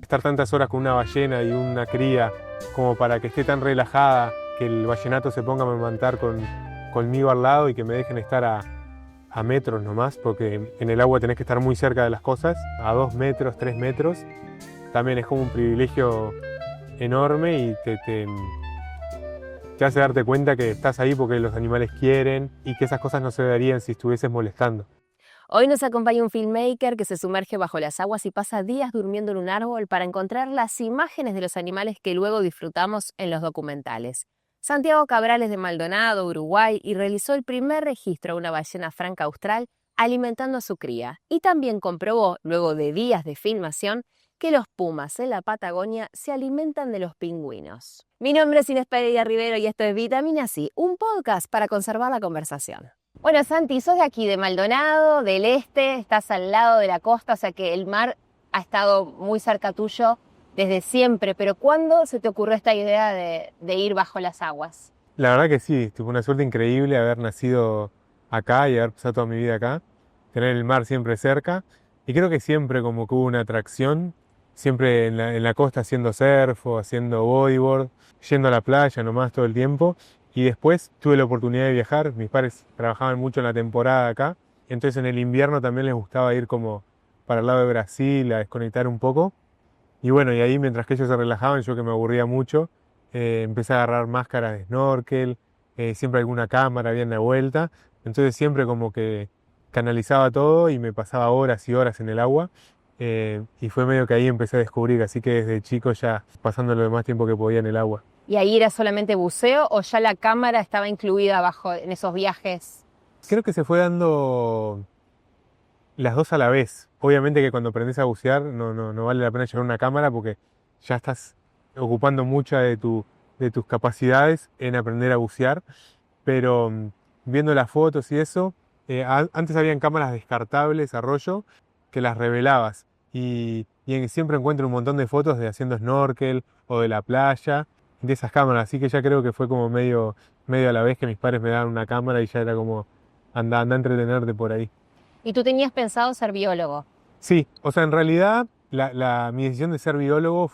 estar tantas horas con una ballena y una cría como para que esté tan relajada, que el ballenato se ponga a amamantar conmigo al lado y que me dejen estar a metros nomás, porque en el agua tenés que estar muy cerca de las cosas, a 2 metros, 3 metros. También es como un privilegio enorme y te hace darte cuenta que estás ahí porque los animales quieren y que esas cosas no se darían si estuvieses molestando. Hoy nos acompaña un filmmaker que se sumerge bajo las aguas y pasa días durmiendo en un árbol para encontrar las imágenes de los animales que luego disfrutamos en los documentales. Santiago Cabral es de Maldonado, Uruguay, y realizó el primer registro de una ballena franca austral alimentando a su cría. Y también comprobó, luego de días de filmación, que los pumas en la Patagonia se alimentan de los pingüinos. Mi nombre es Inés Pereira Rivero y esto es Vitamina C, un podcast para conservar la conversación. Bueno, Santi, sos de aquí, de Maldonado, del este, estás al lado de la costa, o sea que el mar ha estado muy cerca tuyo desde siempre, pero ¿cuándo se te ocurrió esta idea de ir bajo las aguas? La verdad que sí, tuve una suerte increíble haber nacido acá y haber pasado toda mi vida acá, tener el mar siempre cerca, y creo que siempre como que hubo una atracción, siempre en la costa haciendo surf o haciendo bodyboard, yendo a la playa nomás todo el tiempo. Y después tuve la oportunidad de viajar, mis padres trabajaban mucho en la temporada acá, entonces en el invierno también les gustaba ir como para el lado de Brasil a desconectar un poco. Y bueno, y ahí mientras que ellos se relajaban, yo que me aburría mucho, empecé a agarrar máscaras de snorkel, siempre alguna cámara bien de vuelta, entonces siempre como que canalizaba todo y me pasaba horas y horas en el agua. Y fue medio que ahí empecé a descubrir, así que desde chico ya pasando lo más tiempo que podía en el agua. ¿Y ahí era solamente buceo o ya la cámara estaba incluida bajo en esos viajes? Creo que se fue dando las dos a la vez. Obviamente que cuando aprendes a bucear no vale la pena llevar una cámara porque ya estás ocupando mucha de tus capacidades en aprender a bucear, pero viendo las fotos y eso, antes habían cámaras descartables a rollo que las revelabas siempre encuentro un montón de fotos de haciendo snorkel o de la playa, de esas cámaras, así que ya creo que fue como medio a la vez que mis padres me daban una cámara y ya era como anda a entretenerte por ahí. ¿Y tú tenías pensado ser biólogo? Sí, o sea, en realidad mi decisión de ser biólogo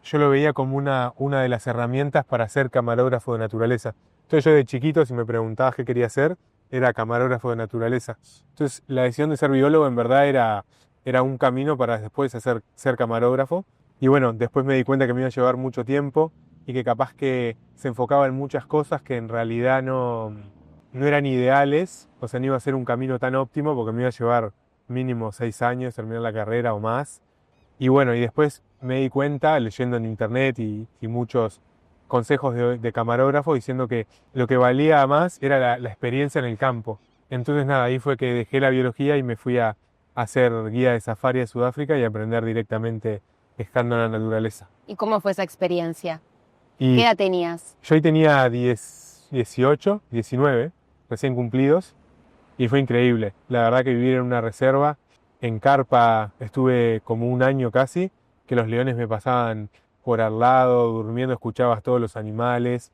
yo lo veía como una de las herramientas para ser camarógrafo de naturaleza. Entonces yo de chiquito, si me preguntabas qué quería hacer, era camarógrafo de naturaleza. Entonces la decisión de ser biólogo en verdad era un camino para después ser camarógrafo. Y bueno, después me di cuenta que me iba a llevar mucho tiempo y que capaz que se enfocaba en muchas cosas que en realidad no eran ideales, o sea, no iba a ser un camino tan óptimo porque me iba a llevar mínimo 6 años terminar la carrera o más. Y bueno, y después me di cuenta, leyendo en internet y muchos consejos de camarógrafo, diciendo que lo que valía más era la experiencia en el campo. Entonces nada, ahí fue que dejé la biología y me fui a hacer guía de safari a Sudáfrica y aprender directamente estando en la naturaleza. ¿Y cómo fue esa experiencia? ¿Qué Y edad tenías? yo ahí tenía 18, 19, recién cumplidos, y fue increíble. La verdad que vivir en una reserva, en carpa, estuve como un año casi, que los leones me pasaban por al lado, durmiendo, escuchabas todos los animales.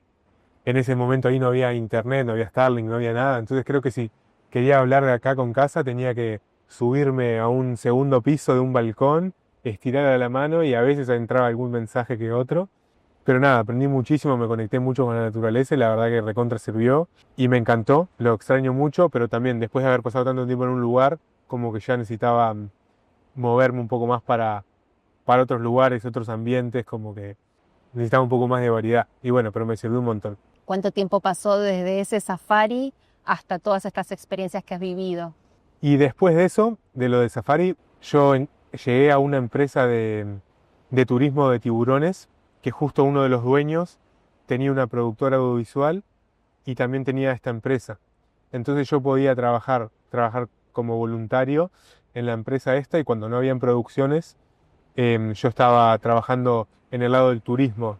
En ese momento ahí no había internet, no había Starlink, no había nada, entonces creo que si quería hablar de acá con casa tenía que subirme a un segundo piso de un balcón, estirar la mano y a veces entraba algún mensaje que otro. Pero nada, aprendí muchísimo, me conecté mucho con la naturaleza y la verdad que recontra sirvió y me encantó, lo extraño mucho, pero también después de haber pasado tanto tiempo en un lugar, como que ya necesitaba moverme un poco más para otros lugares, otros ambientes, como que necesitaba un poco más de variedad. Y bueno, pero me sirvió un montón. ¿Cuánto tiempo pasó desde ese safari hasta todas estas experiencias que has vivido? Y después de eso, de lo de safari, llegué a una empresa de turismo de tiburones, que justo uno de los dueños tenía una productora audiovisual y también tenía esta empresa. Entonces yo podía trabajar como voluntario en la empresa esta y cuando no habían producciones, yo estaba trabajando en el lado del turismo,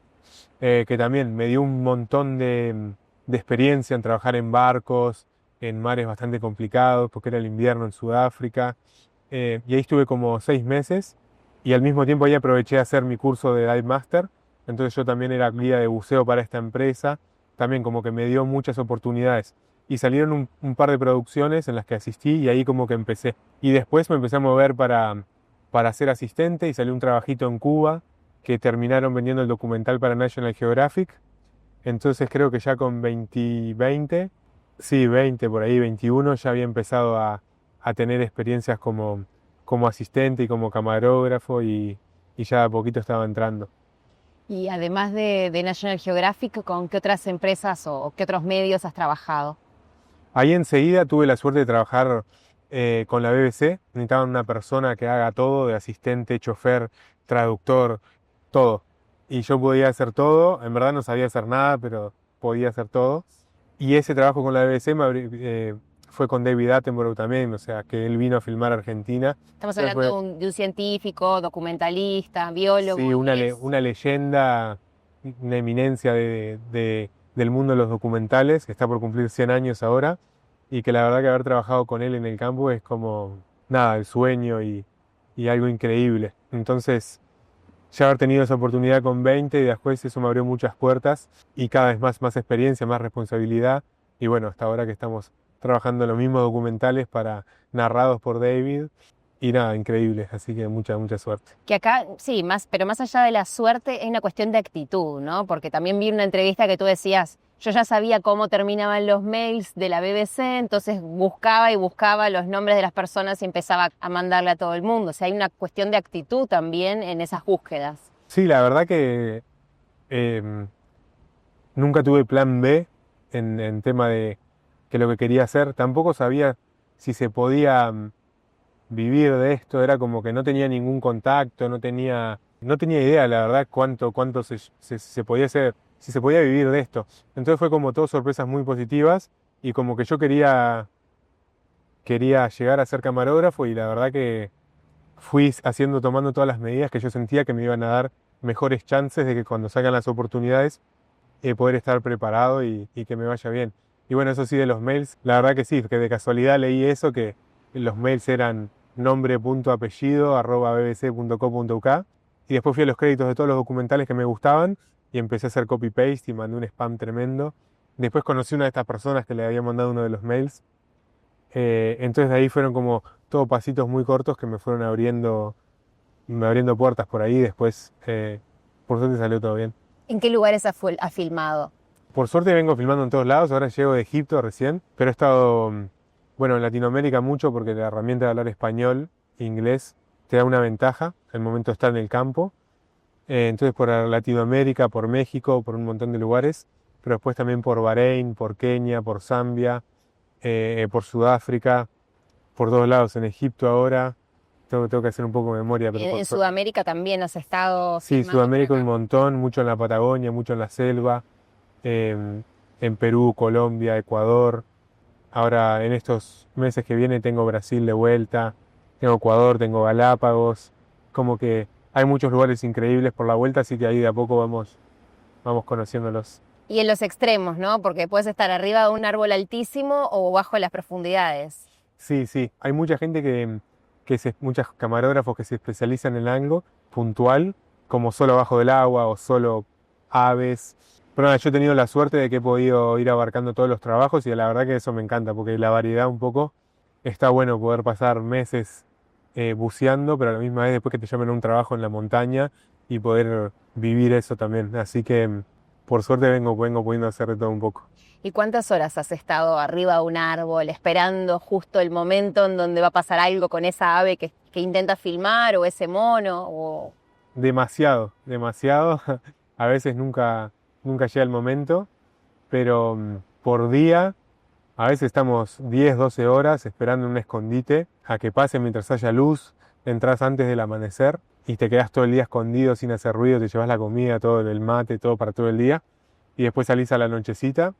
que también me dio un montón de experiencia en trabajar en barcos, en mares bastante complicados, porque era el invierno en Sudáfrica. Y ahí estuve como 6 meses y al mismo tiempo ahí aproveché a hacer mi curso de Dive Master. Entonces yo también era guía de buceo para esta empresa, también como que me dio muchas oportunidades. Y salieron un par de producciones en las que asistí y ahí como que empecé. Y después me empecé a mover para ser asistente y salió un trabajito en Cuba que terminaron vendiendo el documental para National Geographic. Entonces creo que ya con 20, sí, 20 por ahí, 21, ya había empezado a tener experiencias como asistente y como camarógrafo y ya de a poquito estaba entrando. Y además de National Geographic, ¿con qué otras empresas o qué otros medios has trabajado? Ahí enseguida tuve la suerte de trabajar con la BBC. Necesitaban una persona que haga todo, de asistente, chofer, traductor, todo. Y yo podía hacer todo. En verdad no sabía hacer nada, pero podía hacer todo. Y ese trabajo con la BBC fue con David Attenborough también, o sea, que él vino a filmar Argentina. Estamos Entonces hablando de un científico, documentalista, biólogo. sí, una leyenda, una eminencia del mundo de los documentales, que está por cumplir 100 años ahora, y que la verdad que haber trabajado con él en el campo es como, nada, el sueño y algo increíble. Entonces, ya haber tenido esa oportunidad con 20 y después eso me abrió muchas puertas y cada vez más experiencia, más responsabilidad, y bueno, hasta ahora que estamos trabajando en los mismos documentales narrados por David. Y nada, increíble, así que mucha suerte. Que acá, sí, pero más allá de la suerte, es una cuestión de actitud, ¿no? Porque también vi una entrevista que tú decías, yo ya sabía cómo terminaban los mails de la BBC, entonces buscaba y buscaba los nombres de las personas y empezaba a mandarle a todo el mundo. O sea, hay una cuestión de actitud también en esas búsquedas. Sí, la verdad que eh, nunca tuve plan B en tema de que lo que quería hacer. Tampoco sabía si se podía vivir de esto, era como que no tenía ningún contacto, no tenía idea, la verdad, cuánto se podía hacer, si se podía vivir de esto. Entonces fue como todo sorpresas muy positivas y como que yo quería llegar a ser camarógrafo y la verdad que fui tomando todas las medidas que yo sentía que me iban a dar mejores chances de que cuando salgan las oportunidades poder estar preparado y que me vaya bien. Y bueno, eso sí de los mails, la verdad que sí, que de casualidad leí eso, que los mails eran nombre.apellido@bbc.co.uk y después fui a los créditos de todos los documentales que me gustaban y empecé a hacer copy-paste y mandé un spam tremendo. Después conocí una de estas personas que le había mandado uno de los mails. Entonces de ahí fueron como todos pasitos muy cortos que me fueron abriendo puertas por ahí. Después, por suerte salió todo bien. ¿En qué lugares has filmado? Por suerte vengo filmando en todos lados, ahora llego de Egipto recién, pero he estado, bueno, en Latinoamérica mucho porque la herramienta de hablar español e inglés te da una ventaja al momento de estar en el campo. Entonces por Latinoamérica, por México, por un montón de lugares, pero después también por Bahrein, por Kenia, por Zambia, por Sudáfrica, por todos lados, en Egipto ahora. Tengo que hacer un poco de memoria. Pero En Sudamérica también has estado sí, filmando. Sudamérica un montón, mucho en la Patagonia, mucho en la selva, en Perú, Colombia, Ecuador. Ahora en estos meses que vienen tengo Brasil de vuelta, tengo Ecuador, tengo Galápagos, como que hay muchos lugares increíbles por la vuelta, así que ahí de a poco vamos conociéndolos. Y en los extremos, ¿no? Porque puedes estar arriba de un árbol altísimo o bajo las profundidades. Sí, hay mucha gente muchos camarógrafos que se especializan en algo puntual, como solo abajo del agua o solo aves. Pero nada, yo he tenido la suerte de que he podido ir abarcando todos los trabajos y la verdad que eso me encanta, porque la variedad un poco está bueno poder pasar meses buceando, pero a la misma vez después que te llamen a un trabajo en la montaña y poder vivir eso también. Así que por suerte vengo pudiendo hacer de todo un poco. ¿Y cuántas horas has estado arriba de un árbol esperando justo el momento en donde va a pasar algo con esa ave que intenta filmar o ese mono? O... Demasiado. A veces nunca llega el momento, pero por día, a veces estamos 10, 12 horas esperando en un escondite a que pase mientras haya luz, entras antes del amanecer y te quedas todo el día escondido sin hacer ruido, te llevas la comida, todo el mate, todo para todo el día y después salís a la nochecita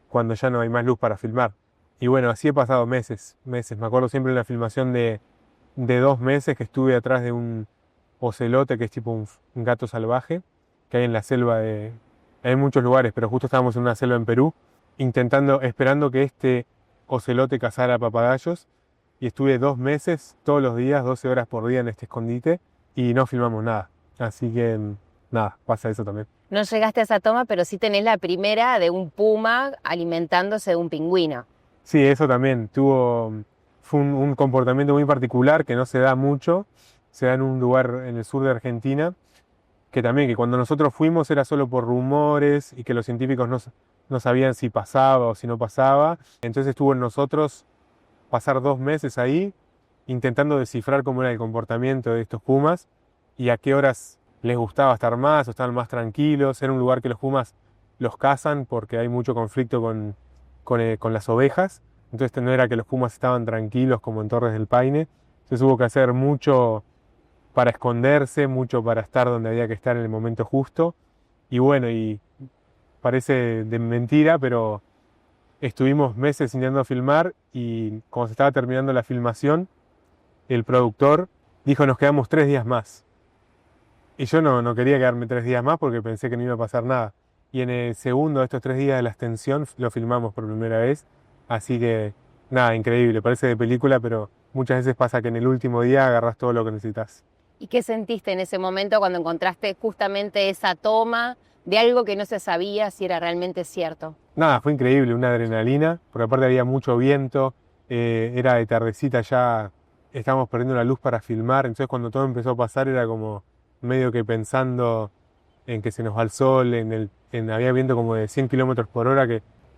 cuando ya no hay más luz para filmar. Y bueno, así he pasado meses. Me acuerdo siempre en la filmación de 2 meses que estuve atrás de un ocelote, que es tipo un gato salvaje, que hay en la selva hay muchos lugares, pero justo estábamos en una selva en Perú, esperando que este ocelote cazara papagayos, y estuve 2 meses, todos los días, 12 horas por día en este escondite, y no filmamos nada. Así que, nada, pasa eso también. No llegaste a esa toma, pero sí tenés la primera de un puma alimentándose de un pingüino. Sí, eso también. Fue un comportamiento muy particular que no se da mucho. se da en un lugar en el sur de Argentina, que también, que cuando nosotros fuimos era solo por rumores y que los científicos no sabían si pasaba o si no pasaba. Entonces estuvo en nosotros pasar 2 meses ahí intentando descifrar cómo era el comportamiento de estos pumas y a qué horas les gustaba estar más o estaban más tranquilos. Era un lugar que los pumas los cazan porque hay mucho conflicto con las ovejas. Entonces no era que los pumas estaban tranquilos como en Torres del Paine. Entonces hubo que hacer mucho para esconderse, mucho para estar donde había que estar en el momento justo. Y bueno, y parece de mentira, pero estuvimos meses intentando filmar y cuando se estaba terminando la filmación, el productor dijo nos quedamos 3 días más. Y yo no quería quedarme 3 días más porque pensé que no iba a pasar nada. Y en el segundo de estos 3 días de la extensión lo filmamos por primera vez. Así que nada, increíble, parece de película, pero muchas veces pasa que en el último día agarrás todo lo que necesitas. ¿Y qué sentiste en ese momento cuando encontraste justamente esa toma de algo que no se sabía si era realmente cierto? Nada, fue increíble, una adrenalina, porque aparte había mucho viento, era de tardecita ya, estábamos perdiendo la luz para filmar, entonces cuando todo empezó a pasar era como medio que pensando en que se nos va el sol, había viento como de 100 kilómetros por hora,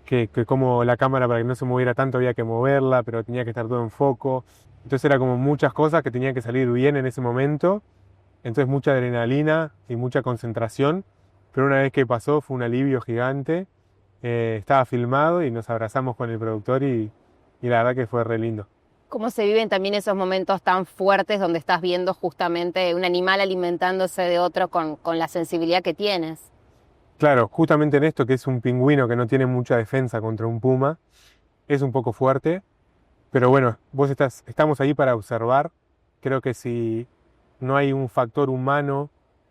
que como la cámara para que no se moviera tanto había que moverla, pero tenía que estar todo en foco. Entonces era como muchas cosas que tenían que salir bien en ese momento, entonces mucha adrenalina y mucha concentración, pero una vez que pasó fue un alivio gigante. Estaba filmado y nos abrazamos con el productor y la verdad que fue re lindo. ¿Cómo se viven también esos momentos tan fuertes donde estás viendo justamente un animal alimentándose de otro con la sensibilidad que tienes? Claro, justamente en esto que es un pingüino que no tiene mucha defensa contra un puma, es un poco fuerte, pero bueno, estamos ahí para observar. Creo que si no hay un factor humano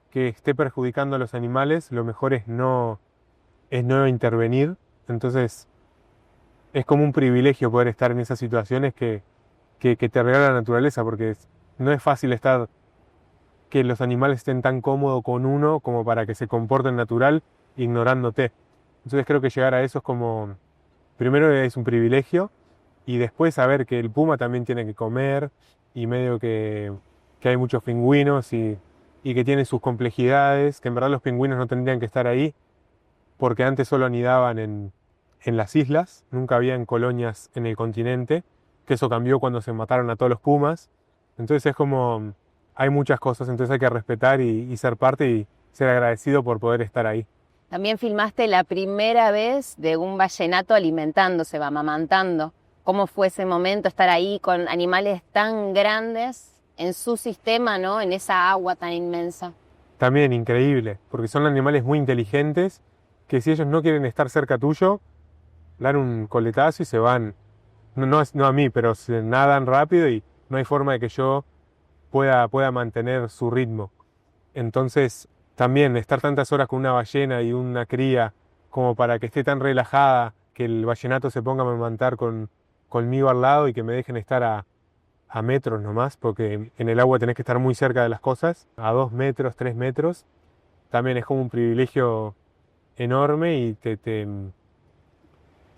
que esté perjudicando a los animales, lo mejor es no intervenir. Entonces es como un privilegio poder estar en esas situaciones que te regala la naturaleza, porque no es fácil estar, que los animales estén tan cómodos con uno como para que se comporten natural ignorándote. Entonces creo que llegar a eso es como, primero es un privilegio y después saber que el puma también tiene que comer y medio que hay muchos pingüinos y que tiene sus complejidades, que en verdad los pingüinos no tendrían que estar ahí porque antes solo anidaban en las islas, nunca habían colonias en el continente, que eso cambió cuando se mataron a todos los pumas. Entonces es como, hay muchas cosas, entonces hay que respetar y ser parte y ser agradecido por poder estar ahí. También filmaste la primera vez de un vallenato alimentándose, amamantando. ¿Cómo fue ese momento estar ahí con animales tan grandes en su sistema, ¿no? En esa agua tan inmensa. También increíble, porque son animales muy inteligentes, que si ellos no quieren estar cerca tuyo, dan un coletazo y se van. No a mí, pero se nadan rápido y no hay forma de que yo pueda mantener su ritmo. Entonces, también estar tantas horas con una ballena y una cría como para que esté tan relajada, que el vallenato se ponga a amamantar conmigo al lado y que me dejen estar a metros nomás, porque en el agua tenés que estar muy cerca de las cosas, a 2 metros, 3 metros, también es como un privilegio enorme y te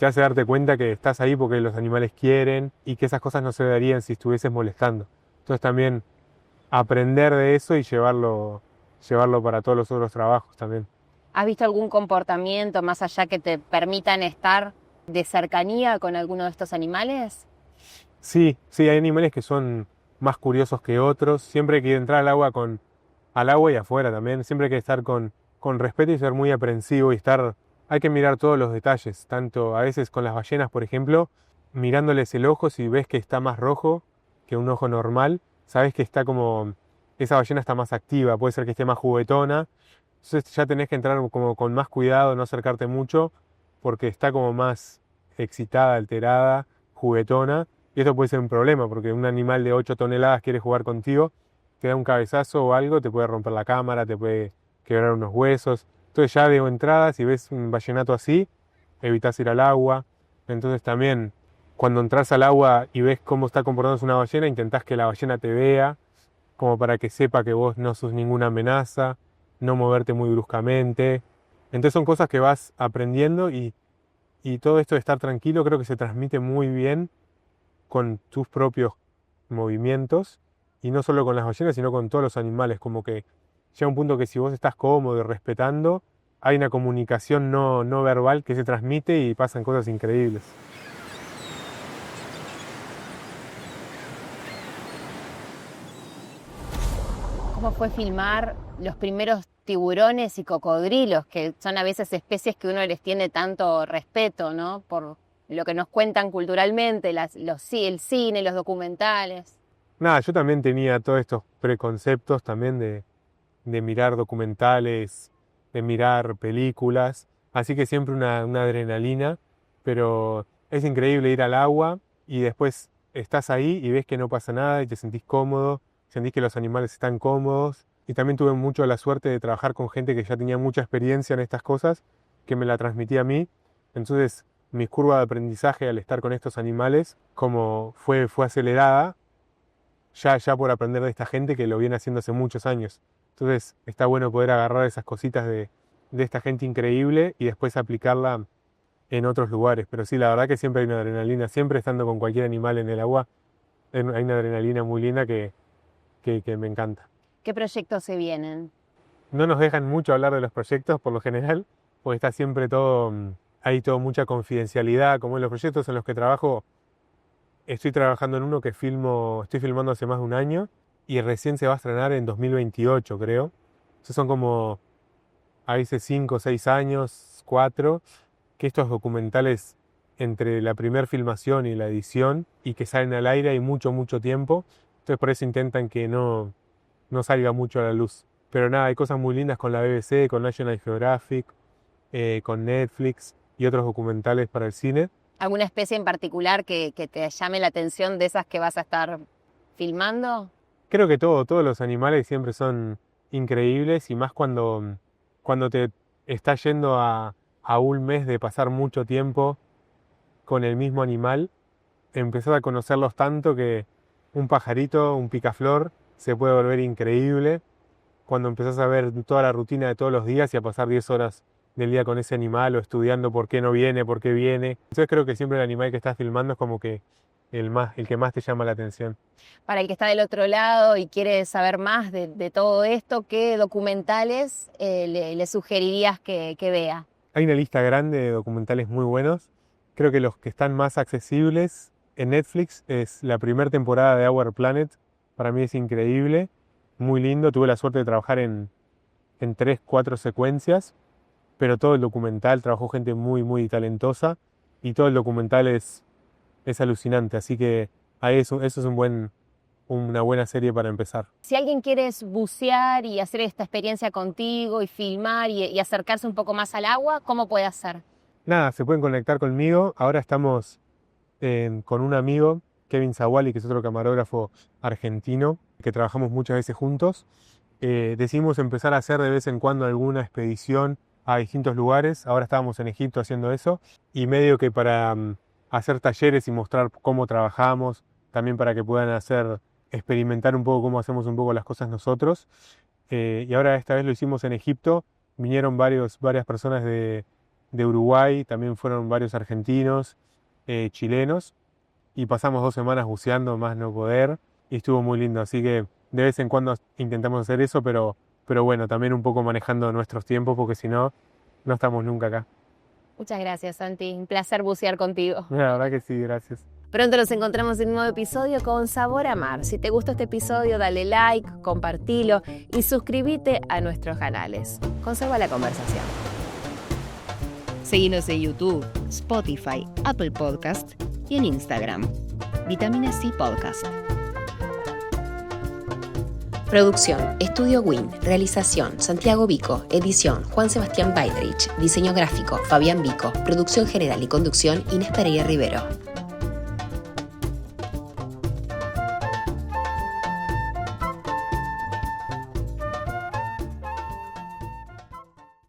hace darte cuenta que estás ahí porque los animales quieren y que esas cosas no se darían si estuvieses molestando. Entonces también aprender de eso y llevarlo para todos los otros trabajos también. ¿Has visto algún comportamiento más allá que te permitan estar de cercanía con alguno de estos animales? Sí, hay animales que son más curiosos que otros. Siempre hay que entrar al agua y afuera también. Siempre hay que estar con respeto y ser muy aprensivo hay que mirar todos los detalles. Tanto a veces con las ballenas, por ejemplo, mirándoles el ojo, si ves que está más rojo que un ojo normal, sabes que esa ballena está más activa, puede ser que esté más juguetona. Entonces ya tenés que entrar como con más cuidado, no acercarte mucho, porque está como más excitada, alterada, juguetona. Y eso puede ser un problema, porque un animal de 8 toneladas quiere jugar contigo, te da un cabezazo o algo, te puede romper la cámara, te puede quebrar unos huesos. Entonces ya de entrada, si ves un vallenato así, evitas ir al agua. Entonces también, cuando entras al agua y ves cómo está comportándose una ballena, intentás que la ballena te vea, como para que sepa que vos no sos ninguna amenaza, no moverte muy bruscamente. Entonces son cosas que vas aprendiendo y todo esto de estar tranquilo creo que se transmite muy bien con tus propios movimientos y no solo con las ballenas, sino con todos los animales, como que llega un punto que si vos estás cómodo y respetando, hay una comunicación no verbal que se transmite y pasan cosas increíbles. ¿Cómo fue filmar los primeros tiburones y cocodrilos, que son a veces especies que uno les tiene tanto respeto, ¿no? Por lo que nos cuentan culturalmente, el cine, los documentales. Nada, yo también tenía todos estos preconceptos también de mirar documentales, de mirar películas, así que siempre una adrenalina, pero es increíble ir al agua y después estás ahí y ves que no pasa nada y te sentís cómodo, sentís que los animales están cómodos, y también tuve mucho la suerte de trabajar con gente que ya tenía mucha experiencia en estas cosas, que me la transmitía a mí. Entonces mi curva de aprendizaje al estar con estos animales como fue acelerada ya por aprender de esta gente que lo viene haciendo hace muchos años. Entonces está bueno poder agarrar esas cositas de esta gente increíble y después aplicarla en otros lugares. Pero sí, la verdad que siempre hay una adrenalina, siempre estando con cualquier animal en el agua, hay una adrenalina muy linda que me encanta. ¿Qué proyectos se vienen? No nos dejan mucho hablar de los proyectos por lo general, porque está siempre hay mucha confidencialidad. Como en los proyectos en los que trabajo, estoy trabajando en uno que estoy filmando hace más de un año y recién se va a estrenar en 2028, creo. Entonces son como a veces 5 o 6 años, 4, que estos documentales entre la primer filmación y la edición y que salen al aire hay mucho tiempo. Entonces por eso intentan que no salga mucho a la luz. Pero nada, hay cosas muy lindas con la BBC, con National Geographic, con Netflix y otros documentales para el cine. ¿Alguna especie en particular que te llame la atención de esas que vas a estar filmando? Creo que todos los animales siempre son increíbles, y más cuando te estás yendo a un mes de pasar mucho tiempo con el mismo animal, empezás a conocerlos tanto que un pajarito, un picaflor, se puede volver increíble cuando empezás a ver toda la rutina de todos los días y a pasar 10 horas del día con ese animal o estudiando por qué no viene, por qué viene. Entonces creo que siempre el animal que estás filmando es como que el que más te llama la atención. Para el que está del otro lado y quiere saber más de todo esto, ¿qué documentales le sugerirías que vea? Hay una lista grande de documentales muy buenos. Creo que los que están más accesibles en Netflix es la primera temporada de Our Planet. Para mí es increíble, muy lindo. Tuve la suerte de trabajar en 3, 4 secuencias, pero todo el documental, trabajó gente muy talentosa y todo el documental es alucinante. Así que eso es una buena serie para empezar. Si alguien quiere bucear y hacer esta experiencia contigo y filmar y acercarse un poco más al agua, ¿cómo puede hacer? Nada, se pueden conectar conmigo. Ahora estamos con un amigo, Kevin Zawali, que es otro camarógrafo argentino, que trabajamos muchas veces juntos. Decidimos empezar a hacer de vez en cuando alguna expedición a distintos lugares. Ahora estábamos en Egipto haciendo eso, y medio que para hacer talleres y mostrar cómo trabajamos, también para que puedan experimentar un poco cómo hacemos un poco las cosas nosotros. Y ahora esta vez lo hicimos en Egipto. Vinieron varias personas de Uruguay, también fueron varios argentinos, chilenos, y pasamos 2 semanas buceando más no poder, y estuvo muy lindo. Así que de vez en cuando intentamos hacer eso, pero bueno, también un poco manejando nuestros tiempos, porque si no estamos nunca acá. Muchas gracias, Santi. Un placer bucear contigo. La verdad que sí, gracias. Pronto nos encontramos en un nuevo episodio con Sabor a Mar. Si te gustó este episodio, dale like, compartilo y suscríbete a nuestros canales. Conserva la conversación. Seguinos en YouTube, Spotify, Apple Podcast y en Instagram. Vitamina C Podcast. Producción, Estudio Win. Realización, Santiago Vico. Edición, Juan Sebastián Baidrich. Diseño gráfico, Fabián Vico. Producción general y conducción, Inés Pereira Rivero.